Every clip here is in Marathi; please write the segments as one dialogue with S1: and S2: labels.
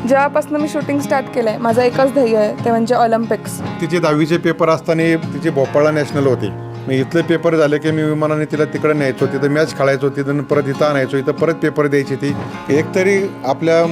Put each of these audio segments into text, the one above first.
S1: जेव्हापासून मी शूटिंग स्टार्ट केलं आहे माझं एकच ध्येय आहे, ते म्हणजे ऑलिम्पिक्स.
S2: तिचे 10वीचे पेपर असताना तिचे भोपाळला नॅशनल होते. मी इथले पेपर झाले की मी विमानाने तिला तिकडे न्यायचो, तिथं मॅच खेळायचो, तिथं परत इथं आणायचो, इथं परत पेपर द्यायची. ती एकतरी आपल्या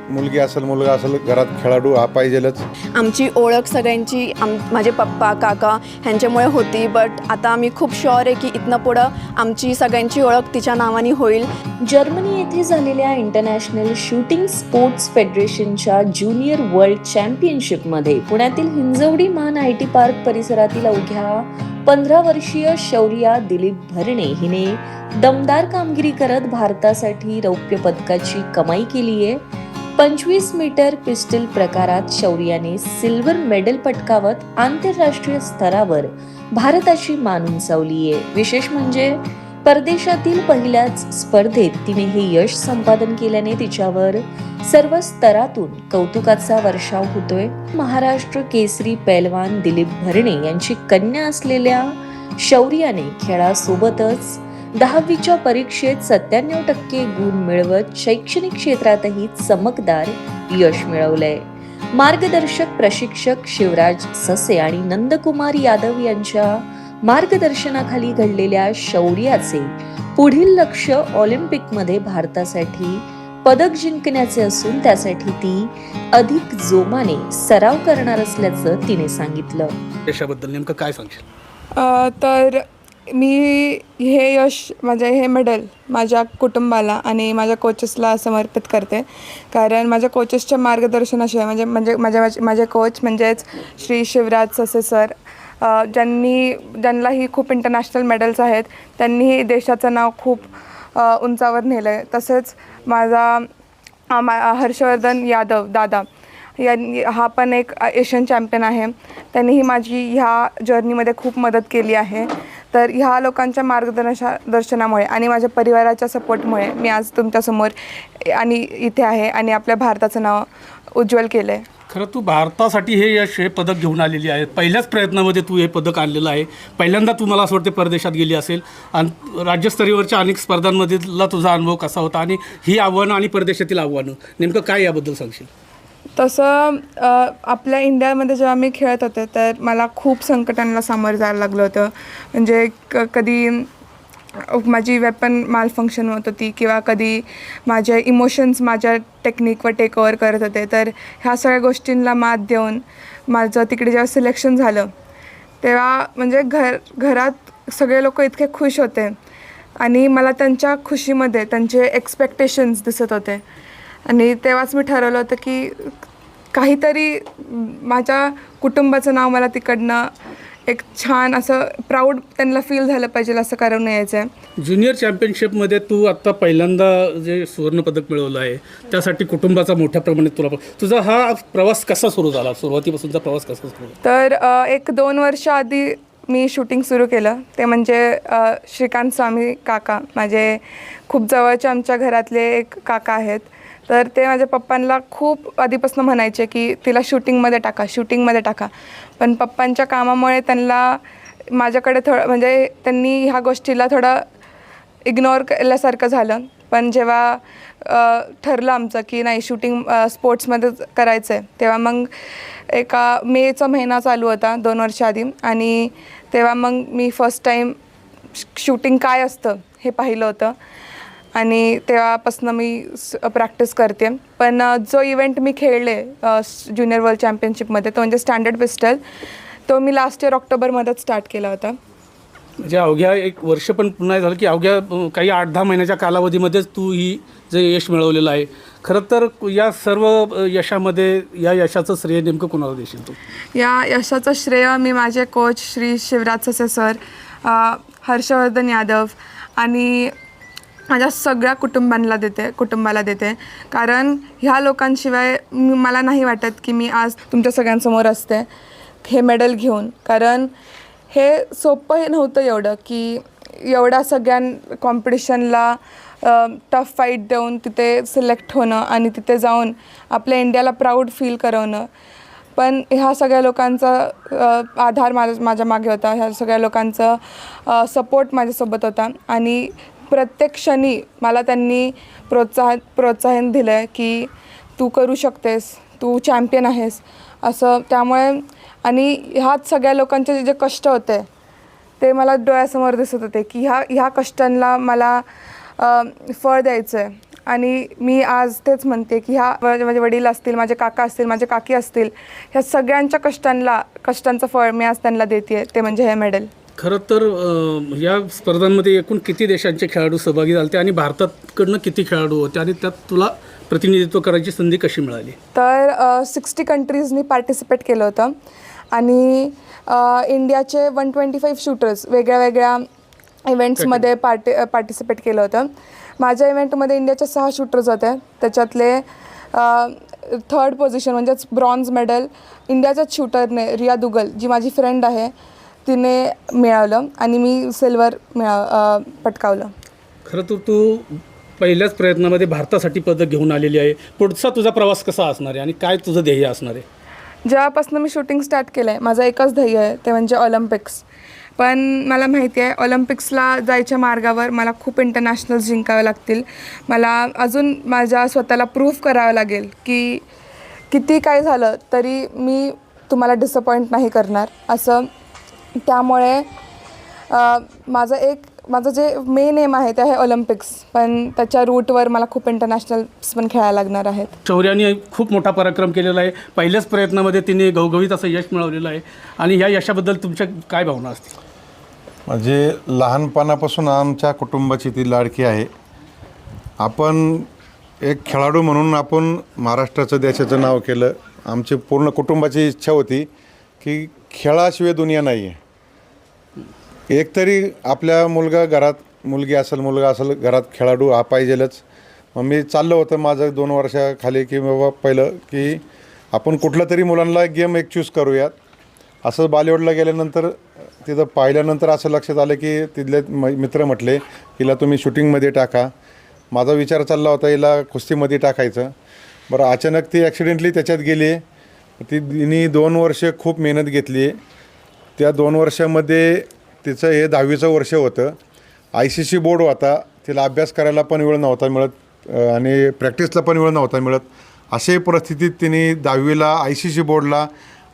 S2: मुलगी असेल मुलगा असेल घरात खेळाडू हा पाहिजेलच.
S3: आमची ओळख सगळ्यांची माझे पप्पा काका ह्यांच्यामुळे होती, बट आता आम्ही खूप शुअर आहे की इथनं पुढं आमची सगळ्यांची ओळख तिच्या नावाने होईल.
S4: जर्मनी येथे झालेल्या इंटरनॅशनल शूटिंग स्पोर्ट्स फेडरेशनच्या ज्युनियर वर्ल्ड चॅम्पियनशिपमध्ये पुण्यातील हिंजवडी मान IT पार्क परिसरातील अवघ्या 15 वर्षीय शौर्या दिलीप भरणे हिने दमदार कामगिरी करत भारतासाठी रौप्य पदकाची कमाई केली आहे. 25 मीटर पिस्टल प्रकारात शौर्याने सिल्वर मेडल पटकावत आंतरराष्ट्रीय स्तरावर भारताची मान उंचावली आहे. विशेष म्हणजे परदेशातील पहिल्याच स्पर्धेत तिने हे यश संपादन केल्याने तिच्यावर सर्व स्तरातून कौतुकाचा वर्षाव होतोय. महाराष्ट्र केसरी पैलवान दिलीप भरणे यांची कन्या असलेल्या शौर्याने खेळासोबतच 10वीच्या परीक्षेत 97% गुण मिळवत शैक्षणिक क्षेत्रातही चमकदार यश मिळवलंय. मार्गदर्शक प्रशिक्षक शिवराज ससे आणि नंदकुमार यादव यांच्या मार्गदर्शनाखाली घडलेल्या शौर्याचे पुढील लक्ष ऑलिम्पिकमध्ये भारतासाठी पदक जिंकण्याचे असून त्यासाठी ती अधिक जोमाने सराव करणार असल्याचं तिने सांगितलं.
S5: यशाबद्दल नेमकं काय सांगशील?
S1: तर मी हे यश हे मेडल माझ्या कुटुंबाला आणि माझ्या कोचेसला समर्पित करते. कारण माझ्या कोचेसच्या मार्गदर्शनाशिवाय माझे कोच म्हणजेच श्री शिवराज ससे सर, ज्यांनाही खूप इंटरनॅशनल मेडल्स आहेत, त्यांनी देशाचं नाव खूप उंचावर नेलं आहे. तसेच हर्षवर्धन यादव दादा हा पण एक एशियन चॅम्पियन आहे. त्यांनीही माझी ह्या जर्नीमध्ये खूप मदत केली आहे. तर ह्या लोकांच्या मार्गदर्शनामुळे आणि माझ्या परिवाराच्या सपोर्टमुळे मी आज तुमच्यासमोर आणि इथे आहे आणि आपल्या भारताचं नाव उज्ज्वल केलं आहे.
S5: खरं तू भारतासाठी हे पदक घेऊन आलेली आहे. पहिल्याच प्रयत्नामध्ये तू हे पदक आणलेलं आहे. पहिल्यांदा तू मला असं वाटते परदेशात गेली असेल आणि राज्यस्तरीयवरच्या अनेक स्पर्धांमधला तुझा अनुभव कसा होता आणि ही आव्हानं आणि परदेशातील आव्हानं नेमकं काय याबद्दल सांगशील?
S1: तसं आपल्या इंडियामध्ये जेव्हा मी खेळत होते तर मला खूप संकटांना सामोरं जायला लागलं होतं. म्हणजे कधी माझी वेपन मालफंक्शन होत होती किंवा कधी माझे इमोशन्स माझ्या टेक्निकवर टेक ओव्हर करत होते. तर ह्या सगळ्या गोष्टींना मात देऊन माझं तिकडे जेव्हा सिलेक्शन झालं तेव्हा म्हणजे घरात सगळे लोक इतके खुश होते आणि मला त्यांच्या खुशीमध्ये त्यांचे एक्सपेक्टेशन्स दिसत होते. आणि तेव्हाच मी ठरवलं होतं की काहीतरी माझ्या कुटुंबाचं नाव मला तिकडनं एक छान असं प्राऊड त्यांना फील झालं पाहिजे असं करून यायचं आहे.
S5: ज्युनियर चॅम्पियनशिपमध्ये तू आत्ता पहिल्यांदा जे सुवर्णपदक मिळवलं आहे त्यासाठी कुटुंबाचा मोठ्या प्रमाणात तुझा हा प्रवास कसा सुरू झाला? सुरुवातीपासूनचा प्रवास कसा सुरू झाला?
S1: तर 1-2 वर्ष आधी मी शूटिंग सुरू केलं. ते म्हणजे श्रीकांत स्वामी काका, माझे खूप जवळचे आमच्या घरातले एक काका आहेत. तर ते माझ्या पप्पांना खूप आधीपासून म्हणायचे की तिला शूटिंगमध्ये टाका. पण पप्पांच्या कामामुळे त्यांना माझ्याकडे म्हणजे त्यांनी ह्या गोष्टीला थोडं इग्नोर केल्यासारखं झालं. पण जेव्हा ठरलं आमचं की नाही शूटिंग स्पोर्ट्समध्ये करायचं आहे, तेव्हा मग एका मेचा महिना चालू होता 2 वर्ष आधी आणि तेव्हा मग मी फर्स्ट टाईम शूटिंग काय असतं हे पाहिलं होतं आणि तेव्हापासून मी प्रॅक्टिस करते. पण जो इव्हेंट मी खेळले ज्युनियर वर्ल्ड चॅम्पियनशिपमध्ये तो म्हणजे स्टँडर्ड पिस्टल, तो मी लास्ट इयर ऑक्टोबरमध्येच स्टार्ट केला होता.
S5: म्हणजे अवघ्या 1 वर्ष पण पुन्हा झालं की अवघ्या काही 8-10 महिन्याच्या कालावधीमध्येच तू ही जे यश मिळवलेलं आहे. खरं तर या सर्व यशामध्ये या यशाचं श्रेय नेमकं कोणाला देशील तू?
S1: या यशाचं श्रेय मी माझे कोच श्री शिवराज ससे सर, हर्षवर्धन यादव आणि माझ्या सगळ्या कुटुंबाला देते. कारण ह्या लोकांशिवाय मला नाही वाटत की मी आज तुमच्या सगळ्यांसमोर असते हे मेडल घेऊन. कारण हे सोपं नव्हतं एवढं की एवढ्या सगळ्या कॉम्पिटिशनला टफ फाईट देऊन तिथे सिलेक्ट होणं आणि तिथे जाऊन आपल्या इंडियाला प्राऊड फील करवणं. पण ह्या सगळ्या लोकांचा आधार माझ्या मागे होता. ह्या सगळ्या लोकांचा सपोर्ट माझ्यासोबत होता आणि प्रत्येक क्षणी मला त्यांनी प्रोत्साहन दिलं आहे की तू करू शकतेस, तू चॅम्पियन आहेस असं. त्यामुळे आणि ह्यात सगळ्या लोकांचे जे कष्ट होते ते मला डोळ्यासमोर दिसत होते की ह्या कष्टांना मला फळ द्यायचं आहे. आणि मी आज तेच म्हणते की माझे वडील असतील, माझे काका असतील, माझे काकी असतील, ह्या सगळ्यांच्या कष्टांचं फळ मी आज त्यांना देते, ते म्हणजे हे मेडल.
S5: खरं तर या स्पर्धांमध्ये एकूण किती देशांचे खेळाडू सहभागी झाले आणि भारताकडनं किती खेळाडू होते आणि त्यात तुला प्रतिनिधित्व करायची संधी कशी मिळाली?
S1: तर 60 कंट्रीजनी पार्टिसिपेट केलं होतं आणि इंडियाचे 125 शूटर्स वेगळ्या वेगळ्या इव्हेंट्समध्ये पार्टिसिपेट केलं होतं. माझ्या इव्हेंटमध्ये इंडियाचे 6 शूटर्स होते. त्याच्यातले 3rd पोझिशन म्हणजेच ब्रॉन्झ मेडल इंडियाच्याच शूटरने, रिया दुगल जी माझी फ्रेंड आहे, तिने मिळवलं आणि मी सिल्वर पटकावलं.
S5: खरं तर तू पहिल्याच प्रयत्नामध्ये भारतासाठी पदक घेऊन आलेली आहे. पुढचा तुझा प्रवास कसा असणार आहे आणि काय तुझं ध्येय असणार आहे?
S1: जेव्हापासून मी शूटिंग स्टार्ट केलं आहे माझं एकच ध्येय आहे, ते म्हणजे ऑलिम्पिक्स. पण मला माहिती आहे ऑलिम्पिक्सला जायच्या मार्गावर मला खूप इंटरनॅशनल्स जिंकावे लागतील. मला अजून माझ्या स्वतःला प्रूव्ह करावं लागेल की किती काय झालं तरी मी तुम्हाला डिसअपॉइंट नाही करणार असं. त्यामुळे माझं जे मेन एम आहे ते आहे ऑलिम्पिक्स, पण त्याच्या रूटवर मला खूप इंटरनॅशनल्स पण खेळायला लागणार आहेत.
S5: शौर्याने खूप मोठा पराक्रम केलेला आहे. पहिल्याच प्रयत्नामध्ये तिने घवघवीत असं यश मिळवलेलं आहे आणि ह्या यशाबद्दल तुमच्या काय भावना असतील?
S2: म्हणजे लहानपणापासून आमच्या कुटुंबाची ती लाडकी आहे. आपण एक खेळाडू म्हणून आपण महाराष्ट्राचं, देशाचं नाव केलं. आमची पूर्ण कुटुंबाची इच्छा होती की खेळाशिवाय दुनिया नाही आहे. एकतरी आपल्या मुलगी असेल, मुलगा असेल, घरात खेळाडू हा पाहिजेलच. मग मी चाललं होतं माझं 2 वर्षाखाली की बाबा पहिलं की आपण कुठलं तरी मुलांना गेम एक चूज करूयात. असं बॉलिवूडला गेल्यानंतर तिथं पाहिल्यानंतर असं लक्षात आलं की तिथले मित्र म्हटले हिला तुम्ही शूटिंगमध्ये टाका. माझा विचार चालला होता हिला कुस्तीमध्ये टाकायचं. बरं, अचानक ती ॲक्सिडेंटली त्याच्यात गेली. तिने 2 वर्ष खूप मेहनत घेतली. त्या 2 वर्षामध्ये तिचं हे 10वीचं वर्ष होतं. ICC बोर्ड होता, तिला अभ्यास करायला पण वेळ नव्हता मिळत आणि प्रॅक्टिसला पण वेळ नव्हता मिळत. अशा परिस्थितीत तिने 10वीला ICC बोर्डला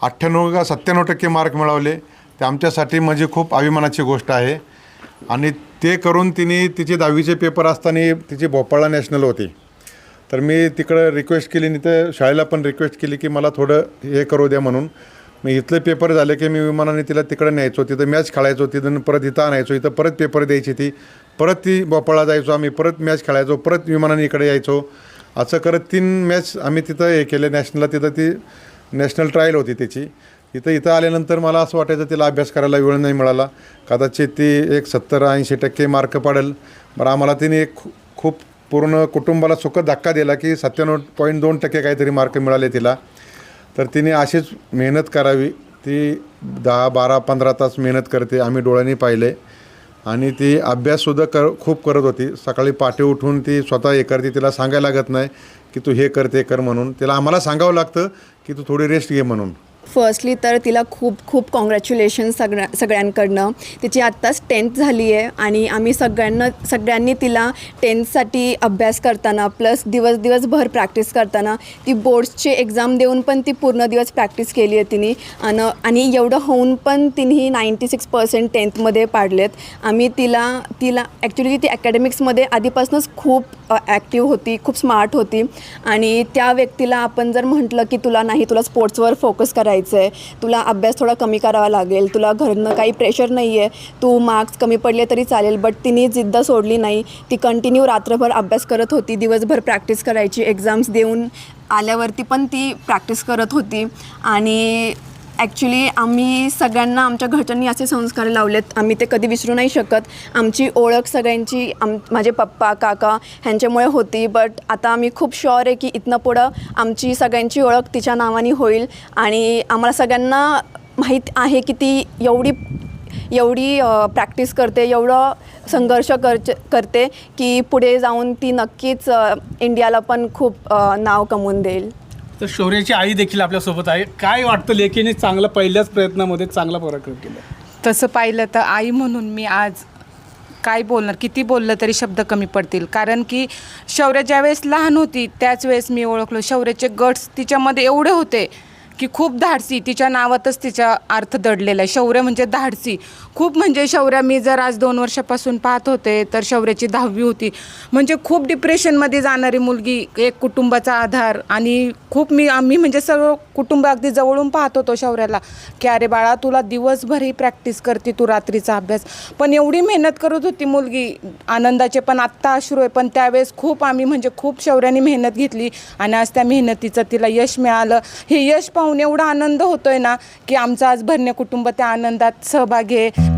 S2: 98 का 97% मार्क मिळवले. ते आमच्यासाठी म्हणजे खूप अभिमानाची गोष्ट आहे. आणि ते करून तिने तिचे 10वीचे पेपर असताना तिची भोपाळला नॅशनल होती. तर मी तिकडं रिक्वेस्ट केली आणि तर शाळेला पण रिक्वेस्ट केली की मला थोडं हे करू द्या म्हणून. मी इथले पेपर झाले की मी विमानाने तिला तिकडे न्यायचो, तिथं मॅच खेळायचो, तिथं परत इथं आणायचो, इथं परत पेपर द्यायची परत ती भोपाळला जायचो आम्ही, परत मॅच खेळायचो, परत विमानाने इकडे यायचो. असं करत 3 मॅच आम्ही तिथं हे केले नॅशनलला. तिथं ती नॅशनल ट्रायल होती त्याची. इथं आल्यानंतर मला असं वाटायचं तिला अभ्यास करायला वेळ नाही मिळाला. कदाचित ती एक 70-80% मार्क पडेल. बरं, आम्हाला तिने एक खूप पूर्ण कुटुंबाला सुखद धक्का दिला की 97.2% काहीतरी मार्क मिळाले तिला. तर तिने अशीच मेहनत करावी. ती 10, 12, 15 तास मेहनत करते, आम्ही डोळ्यांनी पाहिले. आणि ती अभ्याससुद्धा खूप करत होती. सकाळी पहाटे उठून ती स्वतः हे करते. तिला सांगायला लागत नाही की तू हे कर ते कर म्हणून. तिला आम्हाला सांगावं लागतं की तू थोडी रेस्ट घे म्हणून.
S3: फर्स्टली तर तिला खूप खूप कॉंग्रॅच्युलेशन सगळ्यांकडनं. तिची आत्ताच 10th झाली आहे आणि आम्ही सगळ्यांनी तिला 10thसाठी अभ्यास करताना प्लस दिवसभर प्रॅक्टिस करताना ती बोर्ड्सची एक्झाम देऊन पण ती पूर्ण दिवस प्रॅक्टिस केली आहे तिने. आणि एवढं होऊन पण तिने 96% 10thमध्ये पाडलेत. आम्ही तिला ॲक्च्युली ती अकॅडमिक्समध्ये आधीपासूनच खूप ॲक्टिव्ह होती, खूप स्मार्ट होती. आणि त्या व्यक्तीला आपण जर म्हटलं की तुला स्पोर्ट्सवर फोकस करायचं आहे, तुला अभ्यास थोडा कमी करावा लागेल, तुला घरनं काही प्रेशर नाही आहे, तू मार्क्स कमी पडले तरी चालेल, बट तिने जिद्द सोडली नाही. ती कंटिन्यू रात्रभर अभ्यास करत होती, दिवसभर प्रॅक्टिस करायची, एक्झाम्स देऊन आल्यावरती पण ती प्रॅक्टिस करत होती. आणि ॲक्च्युली आम्ही सगळ्यांना आमच्या घरच्यांनी असे संस्कार लावलेत, आम्ही ते कधी विसरू नाही शकत. आमची ओळख सगळ्यांची माझे पप्पा काका ह्यांच्यामुळे होती, बट आता आम्ही खूप शुअर आहे की इथनं पुढं आमची सगळ्यांची ओळख तिच्या नावाने होईल. आणि आम्हाला सगळ्यांना माहीत आहे की ती एवढी प्रॅक्टिस करते, एवढं संघर्ष करते की पुढे जाऊन ती नक्कीच इंडियाला पण खूप नाव कमवून देईल.
S5: तर शौर्याची आई देखील आपल्यासोबत आहे. काय वाटतं लेकीने पहिल्याच प्रयत्नामध्ये चांगला पराक्रम केला?
S6: तसं पाहिलं तर आई म्हणून मी आज काय बोलणार, किती बोललं तरी शब्द कमी पडतील. कारण की शौर्य ज्यावेळेस लहान होती त्याच वेळेस मी ओळखलो. शौर्याचे गट्स तिच्यामध्ये एवढे होते की खूप धाडसी, तिच्या नावातच तिचा अर्थ दडलेला आहे. शौर्य म्हणजे धाडसी खूप. म्हणजे शौर्य मी जर आज 2 वर्षापासून पाहत होते तर शौर्याची 10वी होती. म्हणजे खूप डिप्रेशनमध्ये जाणारी मुलगी, एक कुटुंबाचा आधार. आणि खूप आम्ही म्हणजे सर्व कुटुंब अगदी जवळून पाहत होतो शौर्याला की अरे बाळा तुला दिवसभरही प्रॅक्टिस करते तू, रात्रीचा अभ्यास. पण एवढी मेहनत करत होती मुलगी, आनंदाचे पण आत्ता अश्रू आहे. पण त्यावेळेस खूप आम्ही म्हणजे खूप शौर्याने मेहनत घेतली आणि आज त्या मेहनतीचं तिला यश मिळालं. हे यश पाहून एवढा आनंद होतोय ना की आमचं आज भरणे कुटुंब त्या आनंदात सहभागी आहे.